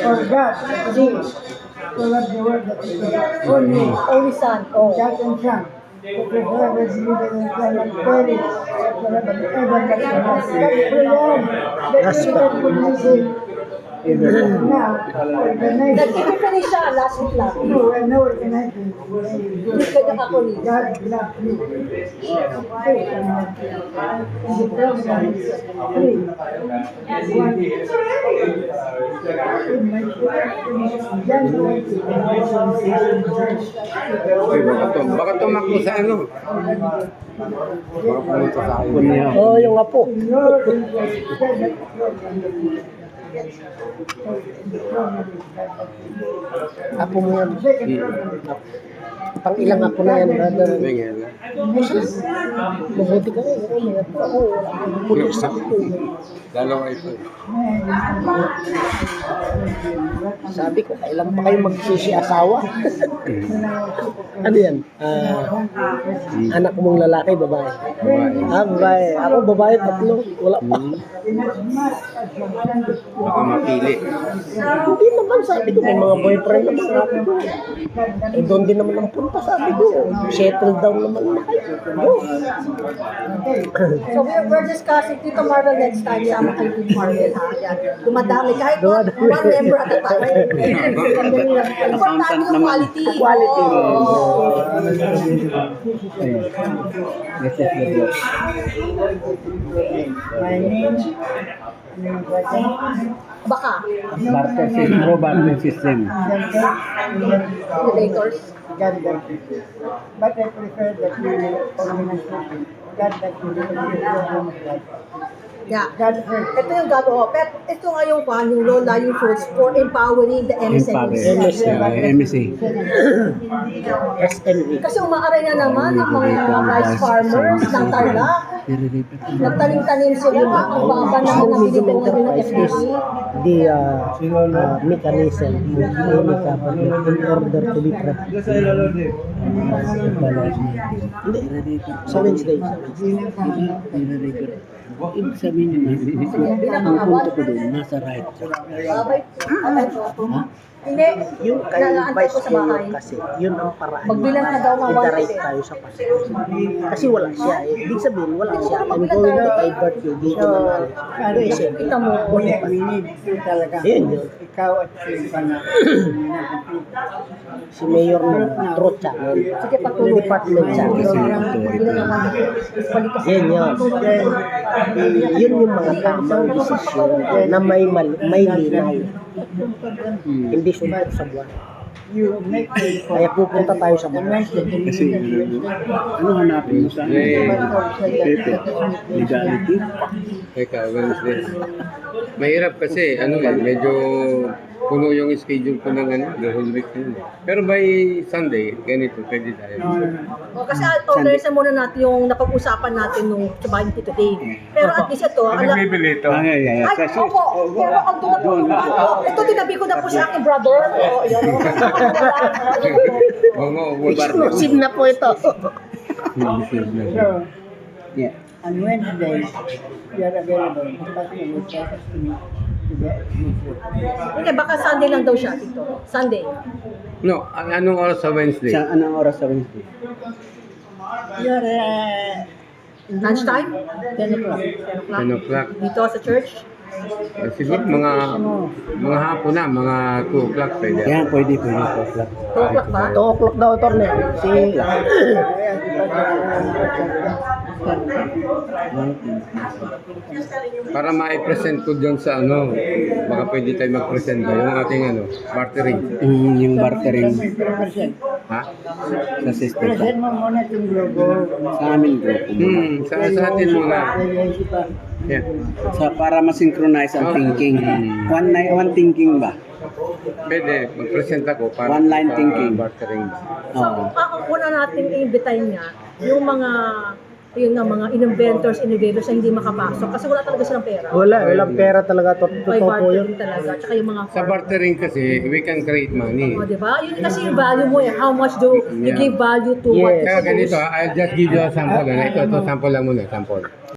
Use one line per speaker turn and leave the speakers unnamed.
For God, Jesus, so loved the world that he gave only Son, God and Son, that whoever believes in Him shall not perish, but have an everlasting life. That's the Lord, that we can believe Him. Now, organization.
Nag-finish siya last week lang.
No, no organization.
Kaya ako ni.
God loves me. Okay, the program is free.
Baka tumakbo sa ano. Baka pumunta sa akin niya.
Oo, yung apo. Apo mo yan. Pang ilang apo na yan, brother. Mabuti ka rin. Ako, pulis ako.
Dalawa ito.
Sabi ko, kailan pa kayo magsisi-asawa? Ano yan? Anak mong lalaki, babae? Babae. Ako, babae, tatlo. Wala pa.
Baka mapili.
Hindi naman, sabi ko, may mga boyfriend naman, sabi ko. Eh, doon din naman ang punta, sabi ko. Settle down naman na kayo.
So we're discussing Tito Marvel next time. Sama kayo Tito Marvel, ha? Yan. Dumadami kahit one member at a time. Importante yung quality.
Quality.
My name,
Baka.
Barter system.
Elevators.
God bless you. But I prefer that you organize it. God bless you. God.
Yeah.
God first.
Ito yung God, pero ito nga yung lola, yung fruits for empowering the MSMEs.
MSC.
SME.
Kasi umaaray na naman ng mga rice farmers ng Tarlac. Nagtanim-tanim sila, ang baba naman ng binibig ng FDC.
The mechanism in any company in order to be practiced. Hindi, sa Wednesday.
Ibig sabihin nyo na, ang punto ko doon, nasa right track.
Hindi,
Yung kay
nalaantay ko
Vice
sa bahay.
Mayor kasi, yun ang paraan.
Magbilang ka daw ng
I-direct
one.
tayo sa Pasig. Kasi wala siya. Ibig sabihin, wala siya. I'm going to divert you dito na natin. Ano yung SME?
Kita mo.
We need to talaga.
Yun yun.
Ikaw at si Pana.
Si Mayor na Truth Channel.
Sige, patuloy.
Department Channel.
Balik ka sa
Yun yun. Yun yung mga tamang desisyon na may linaw. Hindi sunod sa buwan.
You make me
Kaya pupunta tayo sa buwan.
Kasi ano hanapin mo sa paper? Legality?
Teka, Wednesday. Mahirap kasi, medyo puno yung schedule ko ng the whole week yun. Pero by Sunday, ganito, pwede tayo.
Kasi organize muna natin yung napag-usapan natin nung sa bahay ni Tito Dave. Pero at least ito,
Nagbibili ito.
Yeah.
ay, opo, pero ang doon na po, ito tinabi ko na po sa aking brother. Oo, yan.
Exclusive na po ito.
So,
Yeah.
on Wednesday, you are available. But you will take us to get
Hindi, baka Sunday lang daw siya, Tito. Sunday.
No, anong oras sa Wednesday?
Sa anong oras sa Wednesday?
Your
Lunchtime?
10 o'clock.
10 o'clock.
Dito sa church?
Siguro mga hapon na, mga 2 o'clock pwede.
Yan, pwede.
2 o'clock ba?
2 o'clock daw, Torne. Si
Para ma-present ko dyan sa baka pwede tayo mag-present ba yung ating bartering.
Yung bartering
Ha?
sa system.
Present mo muna yung logo.
Sa amin group.
Sa atin muna. Yeah.
Para ma-synchronize ang thinking. One thinking ba?
Pwede, mag-present ako para
One line
sa
thinking.
bartering ba.
Oo.
Ang una natin i-invitahin niya, yung mga yun nga, mga inventors, innovators na hindi makapasok kasi wala talaga silang pera.
Walang pera talaga.
May
Totoo po yun.
bartering talaga. Tsaka yung mga
Sa bartering kasi, we can create money.
O, diba? Yun kasi yung value mo eh. How much do you
Yeah.
give value to what you
Kaya
produce?
ganito, I'll just give you a sample. Ito sample lang muna, sample.